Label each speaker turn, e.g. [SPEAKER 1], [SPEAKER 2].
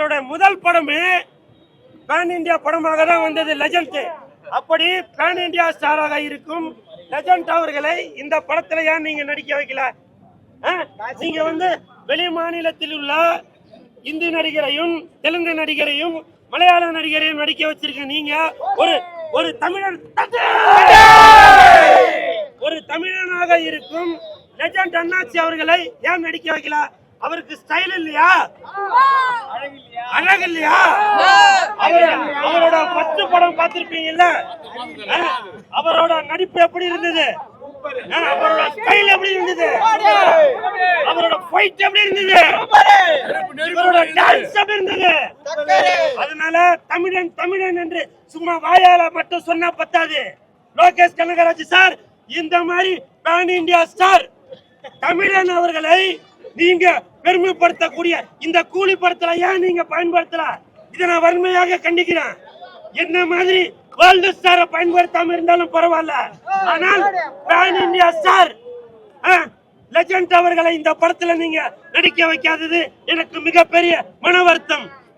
[SPEAKER 1] அவரோட முதல் படமே பேன் இந்தியா படமாக தான் வந்தது, லெஜண்ட். அப்படி பேன் இந்தியா ஸ்டாராக இருக்கும் லெஜண்ட் அவர்களை இந்த படத்துல ஏன் நீங்க நடிக்க வைக்கல? நீங்க வெளி மாநிலத்தில் உள்ள இந்தி நடிகரையும் தெலுங்கு நடிகரையும் மலையாள நடிகரையும் நடிக்க வச்சிருக்க நீங்க ஒரு தமிழன் ஒரு தமிழனாக இருக்கும் லெஜண்ட் அண்ணாச்சி அவர்களை ஏன் நடிக்க வைக்கல? அவருக்கு ஸ்டைல் இல்லையா? அழகு இல்லையா? அவரோட 10 படம் பார்த்திருப்பீங்கல்ல, அவரோட நடிப்பு எப்படி இருந்தது? அவரோட ஸ்டைல் எப்படி இருந்தது? அவரோட ஃபைட் எப்படி இருந்தது? அவரோட டான்ஸ் எப்படி இருந்தது? அதனால தமிழன் தமிழன் என்று சும்மா வாயால மட்டும் சொன்னா பத்தாது. லோகேஷ் கனகராஜ் சார், இந்த மாதிரி பேன் இந்தியா ஸ்டார் தமிழன் அவர்களை நீங்க பெருமைப்படுத்தக்கூடிய இந்த கூலி படத்துல ஏன் நீங்க பயன்படுத்தல? இதை நான் வன்மையாக கண்டிக்கிறேன். என்ன மாதிரி வேர்ல்டு ஸ்டாரை பயன்படுத்தாம இருந்தாலும் பரவாயில்ல, ஆனால் பேன் இந்தியா ஸ்டார் லெஜண்ட் அவர்களை இந்த படத்துல நீங்க நடிக்க வைக்காதது எனக்கு மிகப்பெரிய மன வருத்தம்.